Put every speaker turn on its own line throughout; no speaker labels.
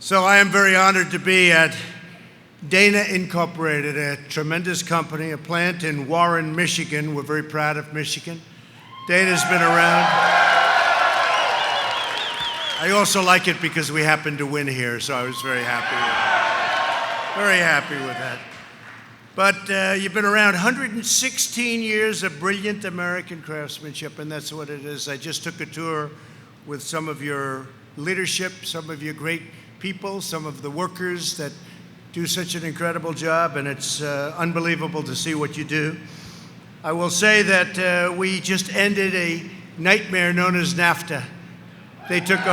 So I am very honored to be at Dana Incorporated, a tremendous company, a plant in Warrn, Michigan. We're very proud of Michigan. Dana's been around. I also like it because we happened to win here, so I was very happy with that. But you've been around 116 years of brilliant American craftsmanship, and that's what it is. I just took a tour with some of your leadership, some of your great people, some of the workers that do such an incredible job, and it's unbelievable to see what you do. I will say that we just ended a nightmare known as NAFTA. They took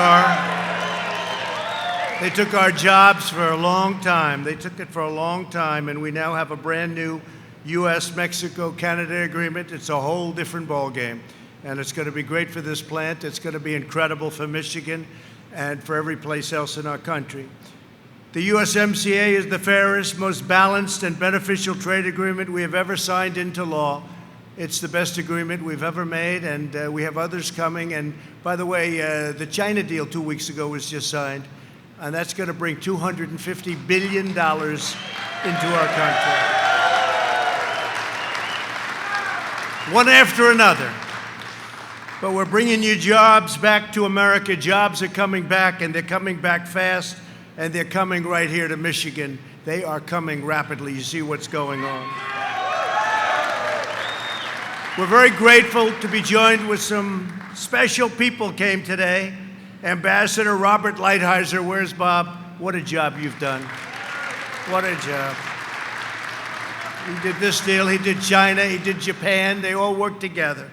our jobs for a long time. They took it for a long time, and we now have a brand new US-Mexico-Canada agreement. It's a whole different ballgame, and it's going to be great for this plant. It's going to be incredible for Michigan and for every place else in our country. The USMCA is the fairest, most balanced, and beneficial trade agreement we have ever signed into law. It's the best agreement we've ever made, and we have others coming. And by the way, the China deal 2 weeks ago was just signed, and that's going to bring $250 billion into our country. One after another. But we're bringing you jobs back to America. Jobs are coming back, and they're coming back fast, and they're coming right here to Michigan. They are coming rapidly. You see what's going on. We're very grateful to be joined with some special people came today. Ambassador Robert Lighthizer, where's Bob? What a job you've done. What a job. He did this deal, he did China, he did Japan, they all worked together.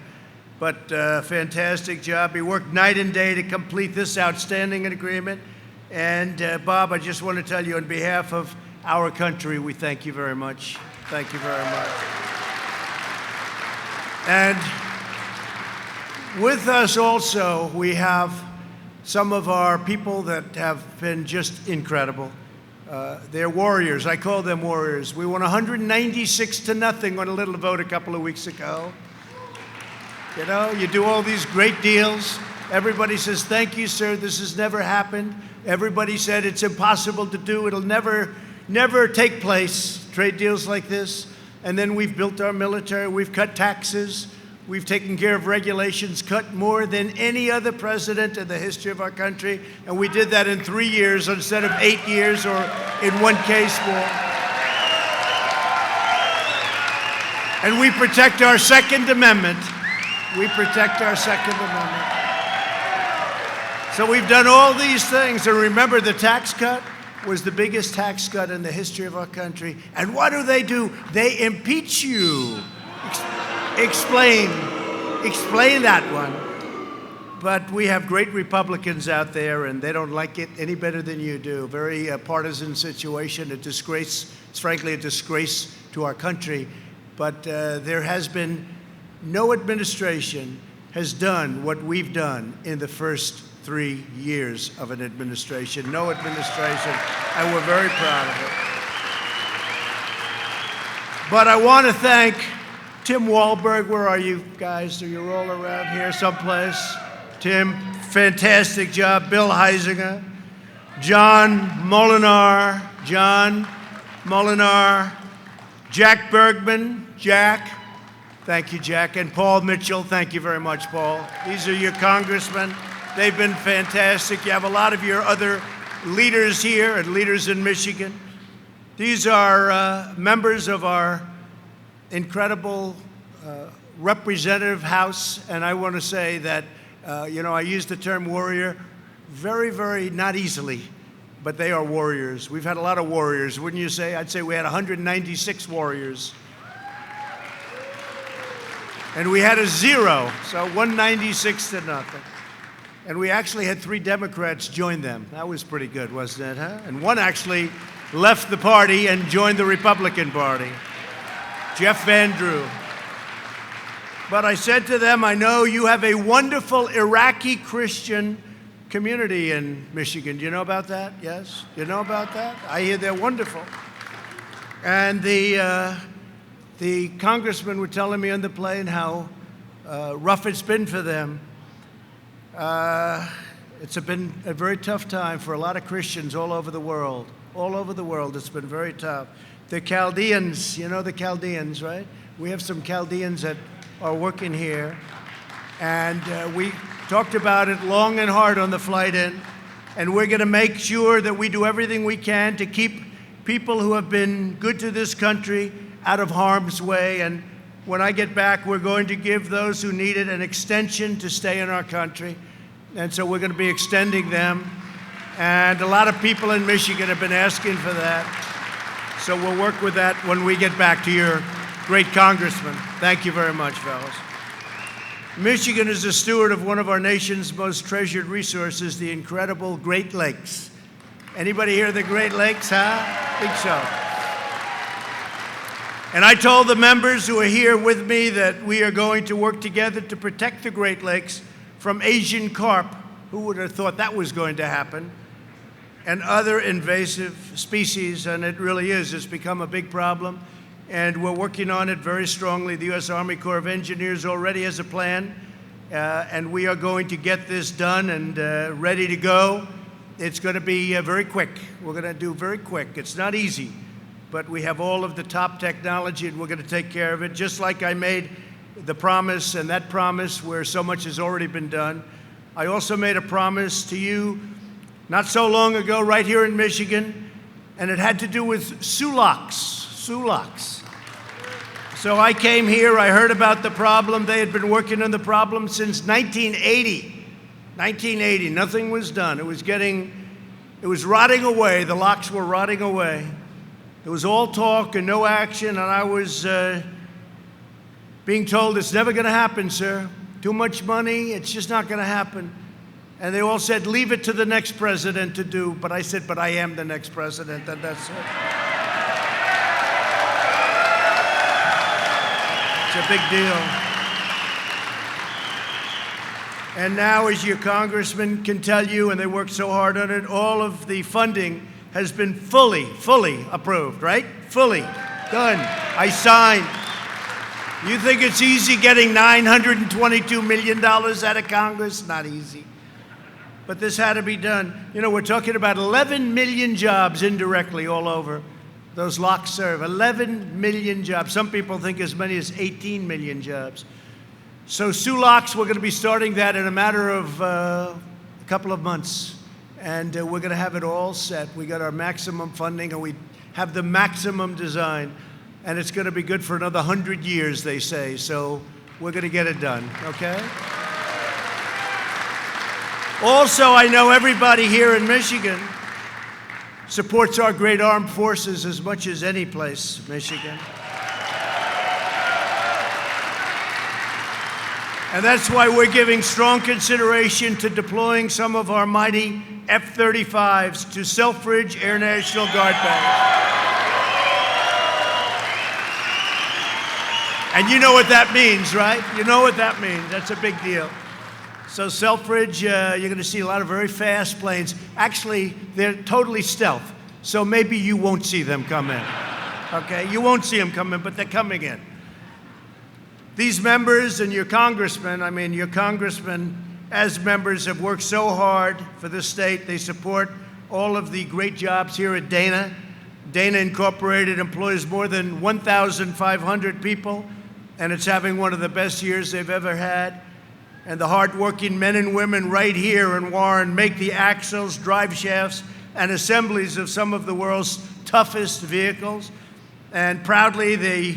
But fantastic job. He worked night and day to complete this outstanding agreement. And Bob, I just want to tell you on behalf of our country, we thank you very much. Thank you very much. And with us also, we have some of our people that have been just incredible. They're warriors. I call them warriors. We won 196-0 on a little vote a couple of weeks ago. You know, you do all these great deals. Everybody says, thank you, sir. This has never happened. Everybody said it's impossible to do. It'll never take place, trade deals like this. And then we've built our military. We've cut taxes. We've taken care of regulations, cut more than any other president in the history of our country. And we did that in 3 years instead of 8 years or in one case more. And we protect our Second Amendment. We protect our Second Amendment. So we've done all these things. And remember, the tax cut was the biggest tax cut in the history of our country. And what do? They impeach you. Explain that one. But we have great Republicans out there, and they don't like it any better than you do. Very partisan situation, a disgrace. It's frankly a disgrace to our country. But there has been no administration has done what we've done in the first 3 years of an administration. No administration, and we're very proud of it. But I want to thank Tim Wahlberg. Where are you guys? Are you all around here someplace? Tim, fantastic job. Bill Heisinger, John Molinar, Jack Bergman, Jack. Thank you, Jack. And Paul Mitchell. Thank you very much, Paul. These are your congressmen. They've been fantastic. You have a lot of your other leaders here and leaders in Michigan. These are members of our incredible representative house. And I want to say that, I use the term warrior very, very not easily, but they are warriors. We've had a lot of warriors, wouldn't you say? I'd say we had 196 warriors. And we had a 0, so 196-0. And we actually had 3 Democrats join them. That was pretty good, wasn't it, huh? And one actually left the party and joined the Republican Party, Jeff Van Drew. But I said to them, I know you have a wonderful Iraqi Christian community in Michigan. Do you know about that? Yes? You know about that? I hear they're wonderful. And the congressmen were telling me on the plane how rough it's been for them. It's been a very tough time for a lot of Christians all over the world. All over the world, it's been very tough. The Chaldeans, you know the Chaldeans, right? We have some Chaldeans that are working here. And we talked about it long and hard on the flight in. And we're going to make sure that we do everything we can to keep people who have been good to this country out of harm's way. And when I get back, we're going to give those who need it an extension to stay in our country. And so we're going to be extending them. And a lot of people in Michigan have been asking for that. So we'll work with that when we get back to your great congressman. Thank you very much, fellas. Michigan is a steward of one of our nation's most treasured resources, the incredible Great Lakes. Anybody hear the Great Lakes, huh? Think so. And I told the members who are here with me that we are going to work together to protect the Great Lakes from Asian carp. Who would have thought that was going to happen? And other invasive species, and it really is. It's become a big problem, and we're working on it very strongly. The U.S. Army Corps of Engineers already has a plan, and we are going to get this done and ready to go. It's going to be very quick. We're going to do very quick. It's not easy, but we have all of the top technology, and we're going to take care of it, just like I made the promise, and that promise where so much has already been done. I also made a promise to you not so long ago, right here in Michigan, and it had to do with sulaks. So I came here, I heard about the problem. They had been working on the problem since 1980. 1980, nothing was done. It was rotting away. The locks were rotting away. It was all talk and no action, and I was being told it's never going to happen, sir. Too much money, it's just not going to happen. And they all said, leave it to the next president to do. But I said, but I am the next president, and that's it. It's a big deal. And now, as your congressman can tell you, and they worked so hard on it, all of the funding has been fully approved, right? Fully done. I signed. You think it's easy getting $922 million out of Congress? Not easy. But this had to be done. You know, we're talking about 11 million jobs indirectly all over. Those locks serve 11 million jobs. Some people think as many as 18 million jobs. So sulaks, we're going to be starting that in a matter of a couple of months. And we're going to have it all set. We got our maximum funding, and we have the maximum design. And it's going to be good for another 100 years, they say. So we're going to get it done, okay? Also, I know everybody here in Michigan supports our great armed forces as much as any place, Michigan. And that's why we're giving strong consideration to deploying some of our mighty F-35s to Selfridge Air National Guard Base. And you know what that means, right? You know what that means. That's a big deal. So Selfridge, you're going to see a lot of very fast planes. Actually, they're totally stealth, so maybe you won't see them come in. Okay? You won't see them come in, but they're coming in. These members and your congressmen, as members, have worked so hard for this state. They support all of the great jobs here at Dana. Dana Incorporated employs more than 1,500 people, and it's having one of the best years they've ever had. And the hardworking men and women right here in Warrn make the axles, drive shafts, and assemblies of some of the world's toughest vehicles. And proudly, they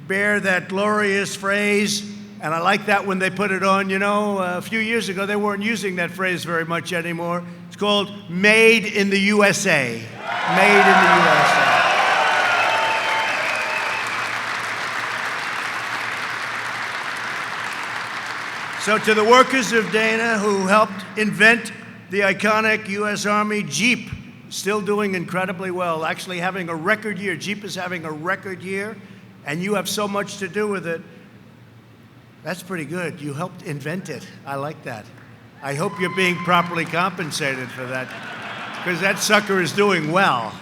bear that glorious phrase, and I like that when they put it on. You know, a few years ago, they weren't using that phrase very much anymore. It's called Made in the USA. Made in the USA. So to the workers of Dana who helped invent the iconic U.S. Army Jeep, still doing incredibly well, actually having a record year. Jeep is having a record year, and you have so much to do with it. That's pretty good. You helped invent it. I like that. I hope you're being properly compensated for that, because that sucker is doing well.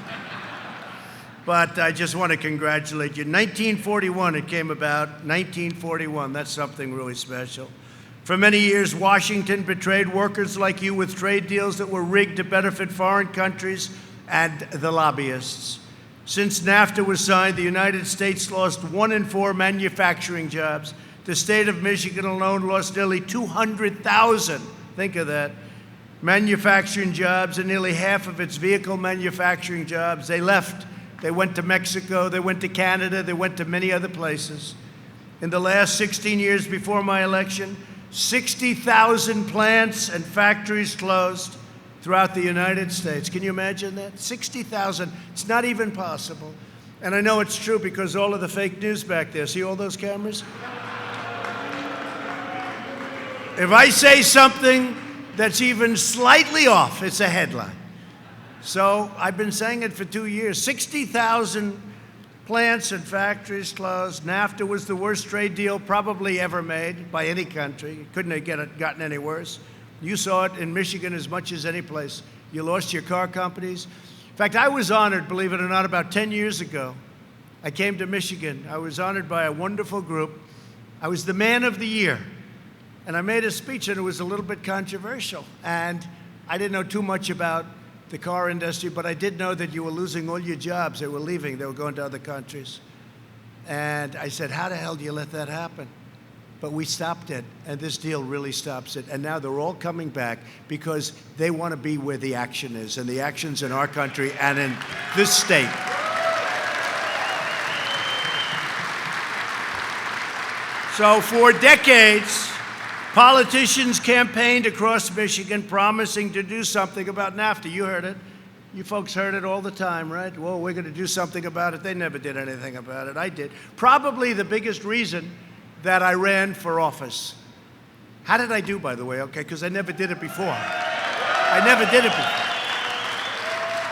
But I just want to congratulate you. 1941 it came about, 1941. That's something really special. For many years, Washington betrayed workers like you with trade deals that were rigged to benefit foreign countries and the lobbyists. Since NAFTA was signed, the United States lost 1 in 4 manufacturing jobs. The state of Michigan alone lost nearly 200,000, think of that, manufacturing jobs, and nearly half of its vehicle manufacturing jobs. They left. They went to Mexico, they went to Canada, they went to many other places. In the last 16 years before my election, 60,000 plants and factories closed throughout the United States. Can you imagine that? 60,000. It's not even possible. And I know it's true because all of the fake news back there, see all those cameras? If I say something that's even slightly off, it's a headline. So I've been saying it for 2 years. 60,000 plants and factories closed. NAFTA was the worst trade deal probably ever made by any country. It couldn't have gotten any worse. You saw it in Michigan as much as any place. You lost your car companies. In fact, I was honored, believe it or not, about 10 years ago. I came to Michigan. I was honored by a wonderful group. I was the man of the year. And I made a speech, and it was a little bit controversial. And I didn't know too much about the car industry, but I did know that you were losing all your jobs. They were leaving. They were going to other countries. And I said, how the hell do you let that happen? But we stopped it, and this deal really stops it. And now they're all coming back because they want to be where the action is, and the action's in our country and in this state. So for decades, politicians campaigned across Michigan promising to do something about NAFTA. You heard it. You folks heard it all the time, right? Well, we're going to do something about it. They never did anything about it. I did. Probably the biggest reason that I ran for office. How did I do, by the way? Okay, because I never did it before. I never did it before.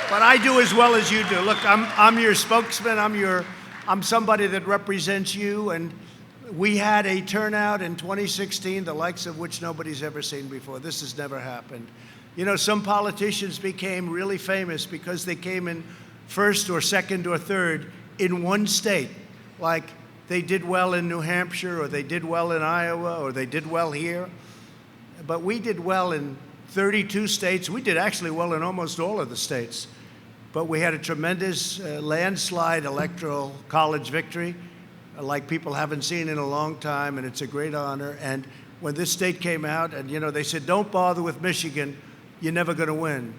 But I do as well as you do. Look, I'm your spokesman. I'm somebody that represents you, and we had a turnout in 2016, the likes of which nobody's ever seen before. This has never happened. You know, some politicians became really famous because they came in first or second or third in one state. Like they did well in New Hampshire, or they did well in Iowa, or they did well here. But we did well in 32 states. We did actually well in almost all of the states. But we had a tremendous landslide electoral college victory, like people haven't seen in a long time, and it's a great honor. And when this state came out, and you know, they said, don't bother with Michigan, you're never going to win.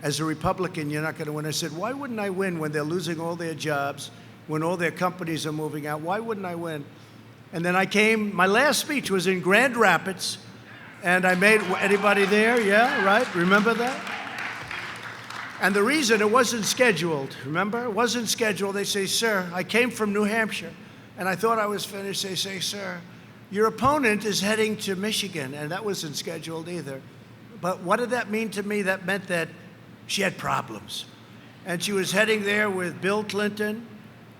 As a Republican, you're not going to win. I said, why wouldn't I win when they're losing all their jobs, when all their companies are moving out? Why wouldn't I win? And then I came, my last speech was in Grand Rapids, and I made, anybody there? Yeah, right? Remember that? And the reason, it wasn't scheduled, remember? It wasn't scheduled. They say, sir, I came from New Hampshire. And I thought I was finished. They say, sir, your opponent is heading to Michigan. And that wasn't scheduled either. But what did that mean to me? That meant that she had problems. And she was heading there with Bill Clinton,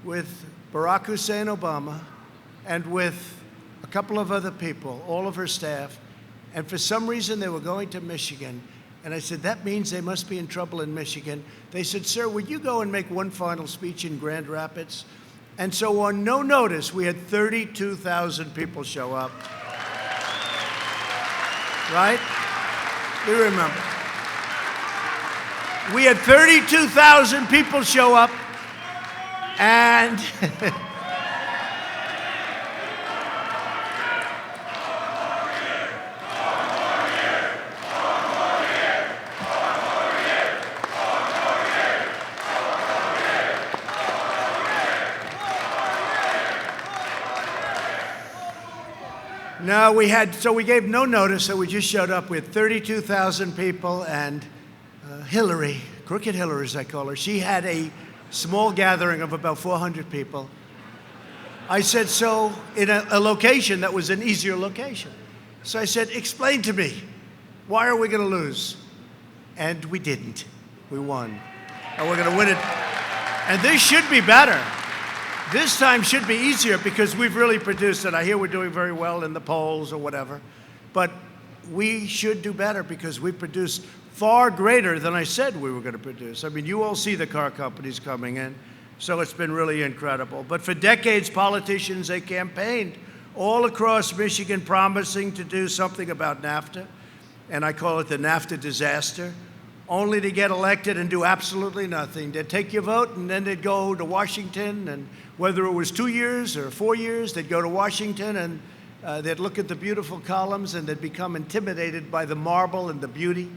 with Barack Hussein Obama, and with a couple of other people, all of her staff. And for some reason, they were going to Michigan. And I said, that means they must be in trouble in Michigan. They said, sir, would you go and make one final speech in Grand Rapids? And so on no notice, we had 32,000 people show up. Right? You remember. We had 32,000 people show up, and no, we gave no notice, so we just showed up with 32,000 people, and Hillary, Crooked Hillary as I call her, she had a small gathering of about 400 people. I said, so in a location that was an easier location. So I said, explain to me, why are we going to lose? And we didn't. We won. And we're going to win it. And this should be better. This time should be easier because we've really produced it. I hear we're doing very well in the polls or whatever, but we should do better because we produced far greater than I said we were going to produce. I mean, you all see the car companies coming in, so it's been really incredible. But for decades, politicians, they campaigned all across Michigan promising to do something about NAFTA, and I call it the NAFTA disaster, only to get elected and do absolutely nothing. They'd take your vote, and then they'd go to Washington, and whether it was 2 years or 4 years, they'd go to Washington, and they'd look at the beautiful columns, and they'd become intimidated by the marble and the beauty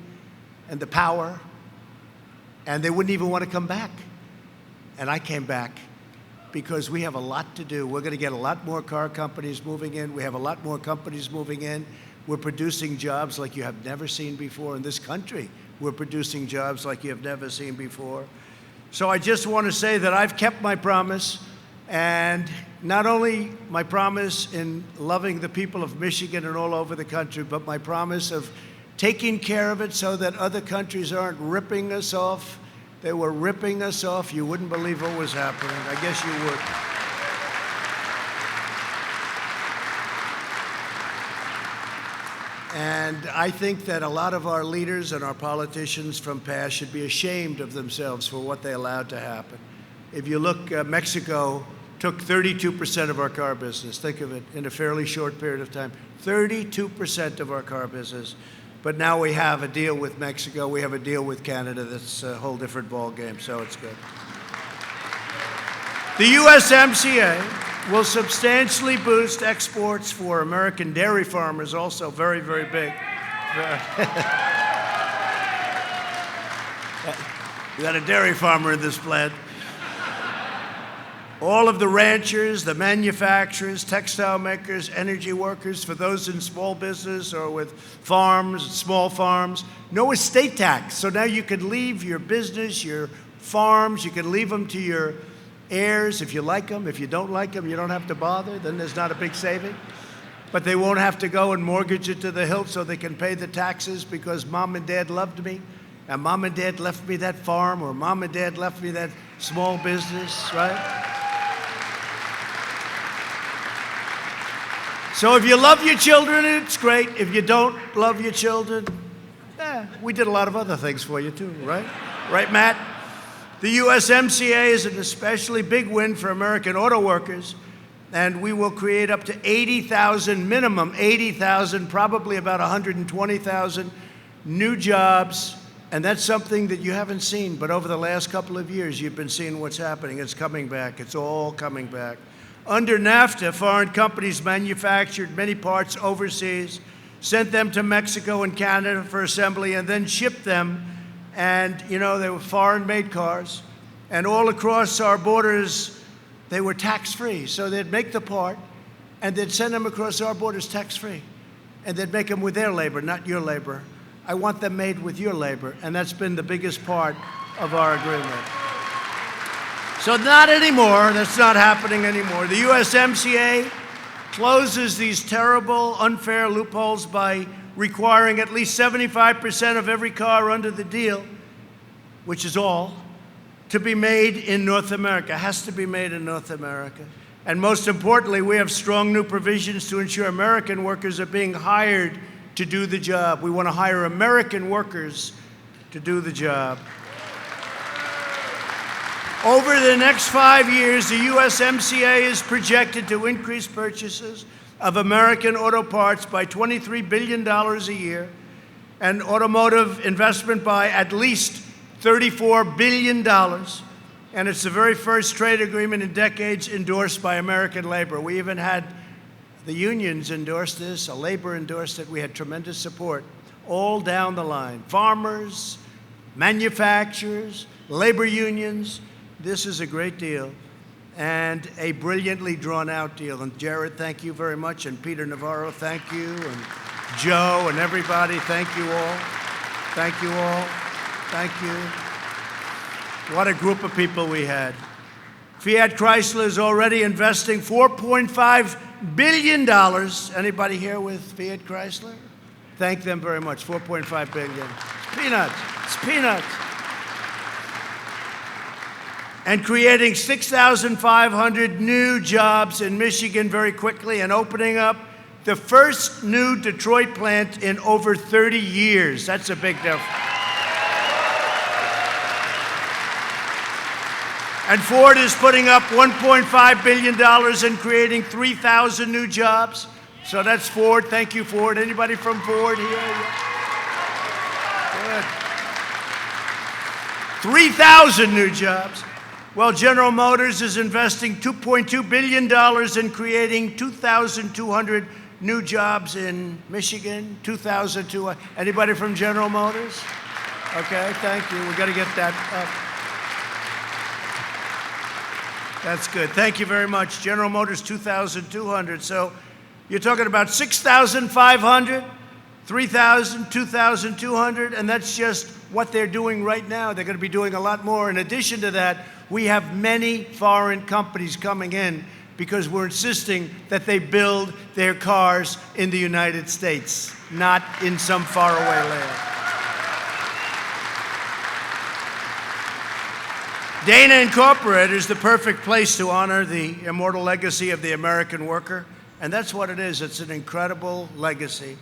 and the power, and they wouldn't even want to come back. And I came back because we have a lot to do. We're going to get a lot more car companies moving in. We have a lot more companies moving in. We're producing jobs like you have never seen before in this country. We're producing jobs like you have never seen before. So I just want to say that I've kept my promise, and not only my promise in loving the people of Michigan and all over the country, but my promise of taking care of it so that other countries aren't ripping us off. They were ripping us off. You wouldn't believe what was happening. I guess you would. And I think that a lot of our leaders and our politicians from past should be ashamed of themselves for what they allowed to happen. If you look, Mexico took 32% of our car business. Think of it, in a fairly short period of time. 32% of our car business. But now we have a deal with Mexico. We have a deal with Canada. That's a whole different ballgame, so it's good. The USMCA will substantially boost exports for American dairy farmers, also very, very big. We got a dairy farmer in this plant. All of the ranchers, the manufacturers, textile makers, energy workers, for those in small business or with farms, small farms, no estate tax. So now you can leave your business, your farms, you can leave them to your heirs if you like them. If you don't like them, you don't have to bother. Then there's not a big saving. But they won't have to go and mortgage it to the hilt so they can pay the taxes because mom and dad loved me, and mom and dad left me that farm, or mom and dad left me that small business, right? So if you love your children, it's great. If you don't love your children, we did a lot of other things for you too, right? Right, Matt? The USMCA is an especially big win for American auto workers, and we will create up to 80,000, minimum 80,000, probably about 120,000 new jobs, and that's something that you haven't seen, but over the last couple of years, you've been seeing what's happening. It's coming back. It's all coming back. Under NAFTA, foreign companies manufactured many parts overseas, sent them to Mexico and Canada for assembly, and then shipped them. And, you know, they were foreign-made cars. And all across our borders, they were tax-free. So they'd make the part, and they'd send them across our borders tax-free. And they'd make them with their labor, not your labor. I want them made with your labor. And that's been the biggest part of our agreement. So not anymore. That's not happening anymore. The USMCA closes these terrible, unfair loopholes by requiring at least 75% of every car under the deal, which is all, to be made in North America. It has to be made in North America. And most importantly, we have strong new provisions to ensure American workers are being hired to do the job. We want to hire American workers to do the job. Over the next 5 years, the USMCA is projected to increase purchases of American auto parts by $23 billion a year, and automotive investment by at least $34 billion. And it's the very first trade agreement in decades endorsed by American labor. We even had the unions endorse this, labor endorsed it. We had tremendous support all down the line. Farmers, manufacturers, labor unions. This is a great deal and a brilliantly drawn out deal. And Jared, thank you very much. And Peter Navarro, thank you. And Joe and everybody, thank you all. Thank you all. Thank you. What a group of people we had. Fiat Chrysler is already investing $4.5 billion. Anybody here with Fiat Chrysler? Thank them very much. $4.5 billion. It's peanuts. It's peanuts. And creating 6,500 new jobs in Michigan very quickly, and opening up the first new Detroit plant in over 30 years. That's a big difference. And Ford is putting up $1.5 billion and creating 3,000 new jobs. So that's Ford. Thank you, Ford. Anybody from Ford here? Good. 3,000 new jobs. Well, General Motors is investing $2.2 billion in creating 2,200 new jobs in Michigan. 2,200. Anybody from General Motors? Okay, thank you. We've got to get that up. That's good. Thank you very much. General Motors, 2,200. So you're talking about 6,500, 3,000, 2,200, and that's just what they're doing right now. They're going to be doing a lot more. In addition to that, we have many foreign companies coming in because we're insisting that they build their cars in the United States, not in some faraway land. Dana Incorporated is the perfect place to honor the immortal legacy of the American worker, and that's what it is. It's an incredible legacy.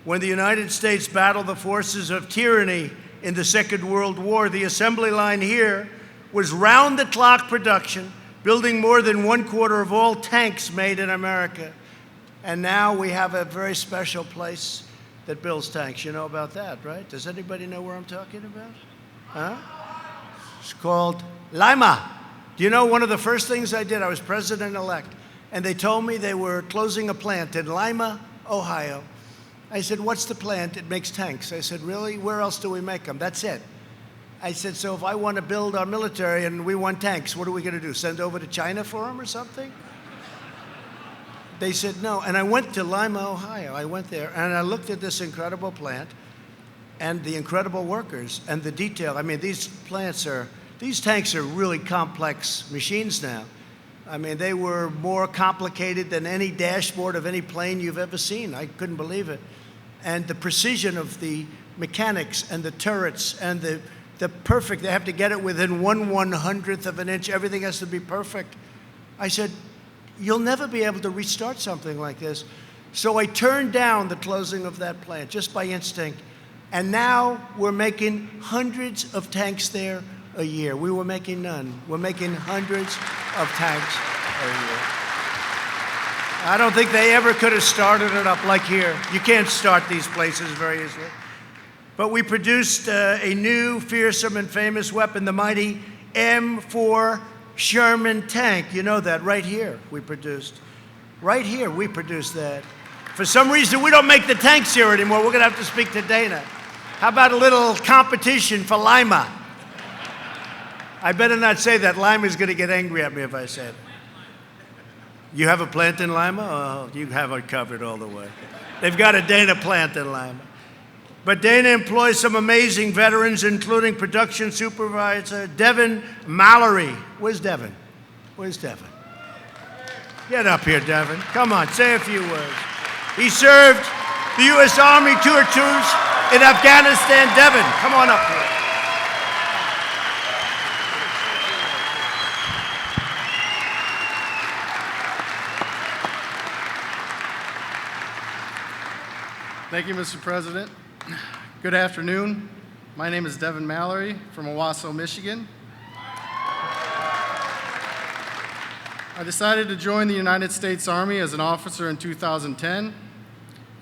When the United States battled the forces of tyranny in the Second World War, the assembly line here was round-the-clock production, building more than 1/4 of all tanks made in America. And now we have a very special place that builds tanks. You know about that, right? Does anybody know where I'm talking about? Huh? It's called Lima. Do you know one of the first things I did? I was president-elect, and they told me they were closing a plant in Lima, Ohio. I said, what's the plant? It makes tanks. I said, really? Where else do we make them? That's it. I said, so if I want to build our military and we want tanks, what are we going to do? Send over to China for them or something? They said no. And I went to Lima, Ohio. I went there, and I looked at this incredible plant and the incredible workers and the detail. I mean, these tanks are really complex machines now. I mean, they were more complicated than any dashboard of any plane you've ever seen. I couldn't believe it. And the precision of the mechanics and the turrets and the perfect, they have to get it within 1/100th of an inch. Everything has to be perfect. I said, you'll never be able to restart something like this. So I turned down the closing of that plant just by instinct. And now we're making hundreds of tanks there a year. We were making none. We're making hundreds of tanks a year. I don't think they ever could have started it up like here. You can't start these places very easily. But we produced a new, fearsome, and famous weapon, the mighty M4 Sherman tank. You know that, right here we produced. Right here we produced that. For some reason, we don't make the tanks here anymore. We're going to have to speak to Dana. How about a little competition for Lima? I better not say that. Lima's going to get angry at me if I say it. You have a plant in Lima? Oh, you have it covered all the way. They've got a Dana plant in Lima. But Dana employs some amazing veterans, including production supervisor Devin Mallory. Where's Devin? Where's Devin? Get up here, Devin. Come on, say a few words. He served the U.S. Army tours in Afghanistan. Devin, come on up here.
Thank you, Mr. President. Good afternoon. My name is Devin Mallory from Owasso, Michigan. I decided to join the United States Army as an officer in 2010.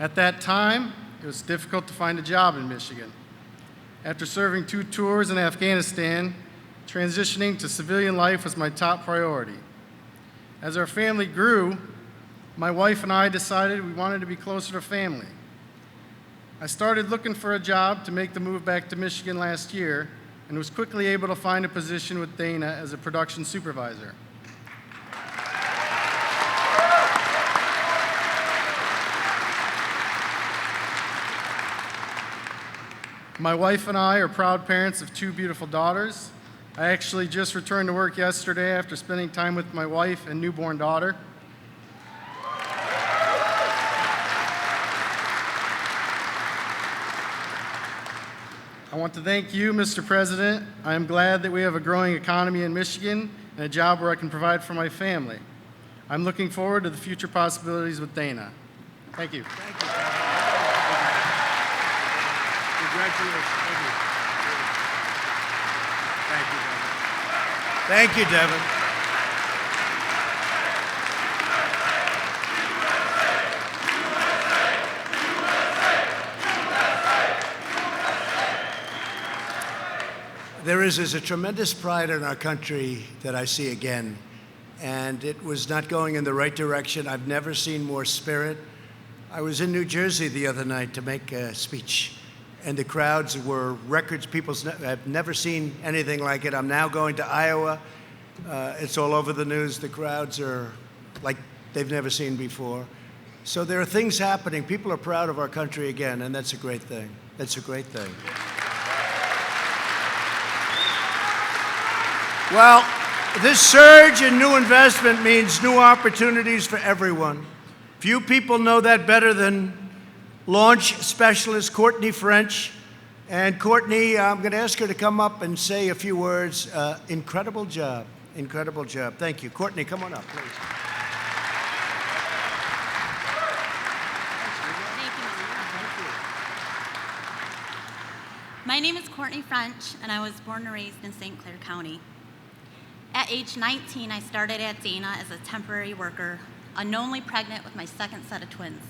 At that time, it was difficult to find a job in Michigan. After serving 2 tours in Afghanistan, transitioning to civilian life was my top priority. As our family grew, my wife and I decided we wanted to be closer to family. I started looking for a job to make the move back to Michigan last year and was quickly able to find a position with Dana as a production supervisor. My wife and I are proud parents of 2 beautiful daughters. I actually just returned to work yesterday after spending time with my wife and newborn daughter. I want to thank you, Mr. President. I am glad that we have a growing economy in Michigan and a job where I can provide for my family. I'm looking forward to the future possibilities with Dana. Thank you.
Thank you. Congratulations. Thank you. Thank you. Thank you, Devin. There is a tremendous pride in our country that I see again, and it was not going in the right direction. I've never seen more spirit. I was in New Jersey the other night to make a speech, and the crowds were records. I've never seen anything like it. I'm now going to Iowa. It's all over the news. The crowds are like they've never seen before. So there are things happening. People are proud of our country again, and that's a great thing. That's a great thing. Well, this surge in new investment means new opportunities for everyone. Few people know that better than launch specialist Courtney French. And Courtney, I'm going to ask her to come up and say a few words. Incredible job. Incredible job. Thank you. Courtney, come on up, please.
My name is Courtney French, and I was born and raised in St. Clair County. At age 19, I started at Dana as a temporary worker, unknowingly pregnant with my second set of twins.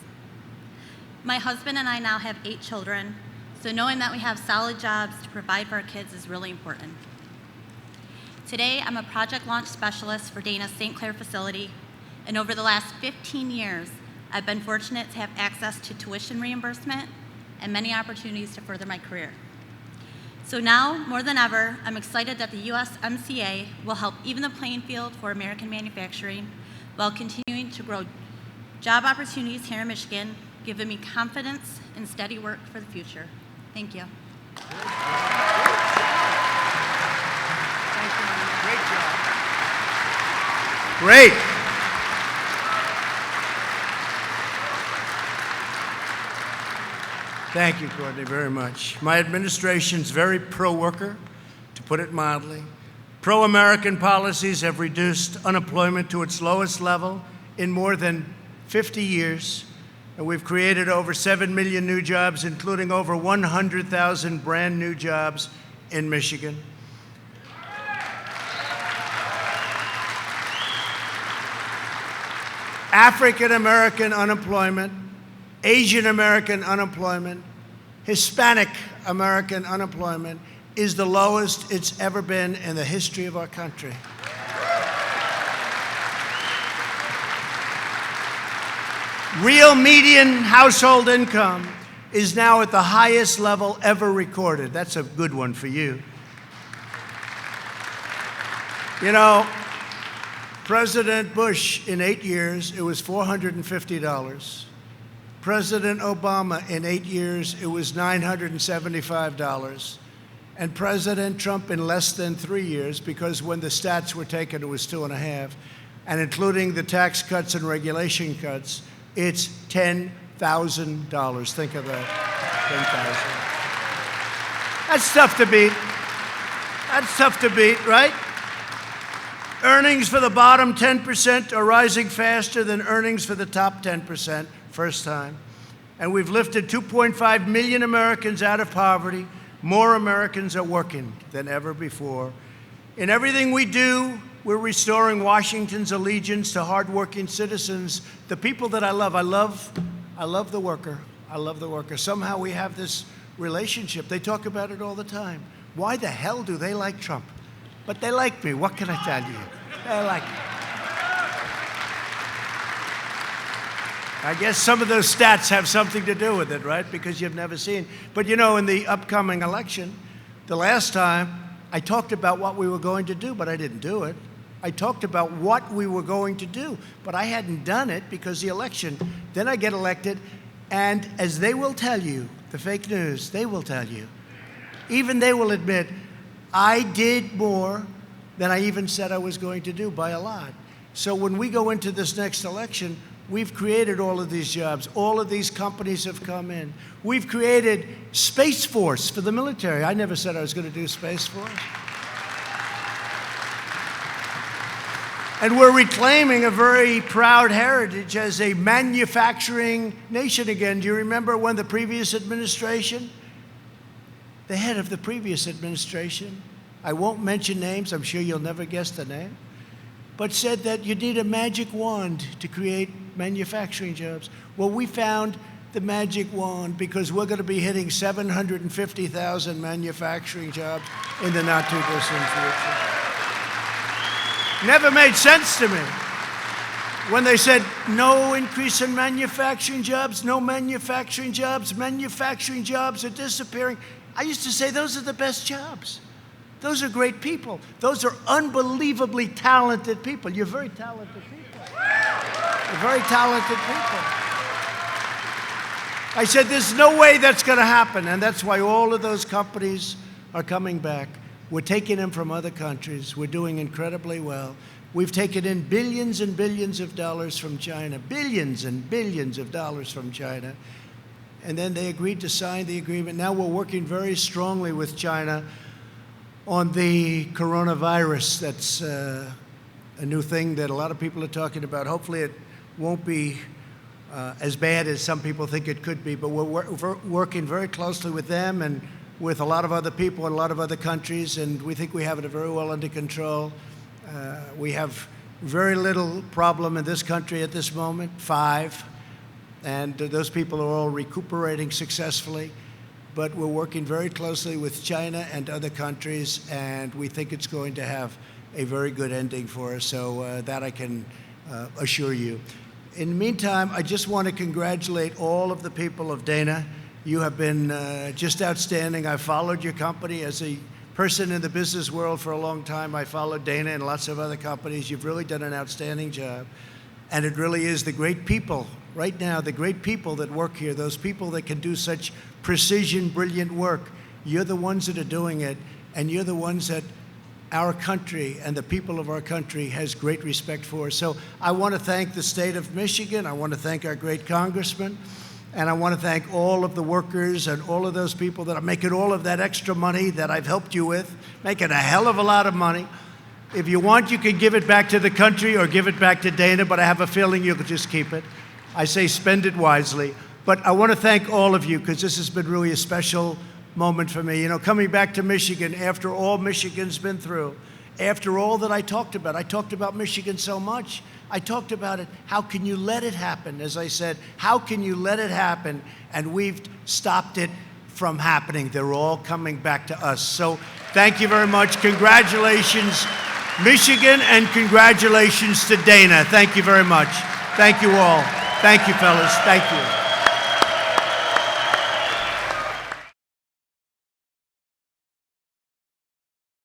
My husband and I now have 8 children, so knowing that we have solid jobs to provide for our kids is really important. Today, I'm a project launch specialist for Dana's St. Clair facility, and over the last 15 years, I've been fortunate to have access to tuition reimbursement and many opportunities to further my career. So now, more than ever, I'm excited that the USMCA will help even the playing field for American manufacturing while continuing to grow job opportunities here in Michigan, giving me confidence and steady work for the future. Thank you.
Great job. Great. Thank you, Courtney, very much. My administration's very pro-worker, to put it mildly. Pro-American policies have reduced unemployment to its lowest level in more than 50 years, and we've created over 7 million new jobs, including over 100,000 brand new jobs in Michigan. African American unemployment, Asian American unemployment, Hispanic American unemployment is the lowest it's ever been in the history of our country. Real median household income is now at the highest level ever recorded. That's a good one for you. You know, President Bush, in 8 years, it was $450. President Obama, in 8 years, it was $975. And President Trump, in less than 3 years, because when the stats were taken, it was 2.5, and including the tax cuts and regulation cuts, it's $10,000. Think of that, 10,000. That's tough to beat. That's tough to beat, right? Earnings for the bottom 10% are rising faster than earnings for the top 10%, first time. And we've lifted 2.5 million Americans out of poverty. More Americans are working than ever before. In everything we do, we're restoring Washington's allegiance to hardworking citizens, the people that I love. I love the worker. I love the worker. Somehow we have this relationship. They talk about it all the time. Why the hell do they like Trump? But they like me. What can I tell you? They like me. I guess some of those stats have something to do with it, right? Because you've never seen. But you know, in the upcoming election, the last time, I talked about what we were going to do, but I didn't do it. I talked about what we were going to do, but I hadn't done it because the election. Then I get elected, and as they will tell you, the fake news, they will tell you, even they will admit, I did more than I even said I was going to do by a lot. So when we go into this next election, we've created all of these jobs. All of these companies have come in. We've created Space Force for the military. I never said I was going to do Space Force. And we're reclaiming a very proud heritage as a manufacturing nation again. Do you remember when the previous administration, the head of the previous administration, I won't mention names, I'm sure you'll never guess the name, but said that you need a magic wand to create manufacturing jobs. Well, we found the magic wand because we're going to be hitting 750,000 manufacturing jobs in the not too distant future. Never made sense to me when they said no increase in manufacturing jobs, no manufacturing jobs are disappearing. I used to say those are the best jobs. Those are great people. Those are unbelievably talented people. You're very talented people. You're very talented people. I said, there's no way that's going to happen, and that's why all of those companies are coming back. We're taking them from other countries. We're doing incredibly well. We've taken in billions and billions of dollars from China, billions and billions of dollars from China, and then they agreed to sign the agreement. Now we're working very strongly with China on the coronavirus. That's a new thing that a lot of people are talking about. Hopefully it won't be as bad as some people think it could be, but we're working very closely with them and with a lot of other people in a lot of other countries, and we think we have it very well under control. We have very little problem in this country at this moment, 5, and those people are all recuperating successfully. But we're working very closely with China and other countries, and we think it's going to have a very good ending for us, so that I can assure you. In the meantime, I just want to congratulate all of the people of Dana. You have been just outstanding. I've followed your company as a person in the business world for a long time. I followed Dana and lots of other companies. You've really done an outstanding job. And it really is the great people, right now, the great people that work here, those people that can do such precision, brilliant work. You're the ones that are doing it, and you're the ones that our country and the people of our country has great respect for. So I want to thank the state of Michigan. I want to thank our great congressman. And I want to thank all of the workers and all of those people that are making all of that extra money that I've helped you with, making a hell of a lot of money. If you want, you can give it back to the country or give it back to Dana, but I have a feeling you'll just keep it. I say spend it wisely. But I want to thank all of you because this has been really a special moment for me. You know, coming back to Michigan after all Michigan's been through, after all that I talked about Michigan so much. I talked about it. How can you let it happen? As I said, how can you let it happen? And we've stopped it from happening. They're all coming back to us. So thank you very much. Congratulations, Michigan, and congratulations to Dana. Thank you very much. Thank you all. Thank you, fellas. Thank you.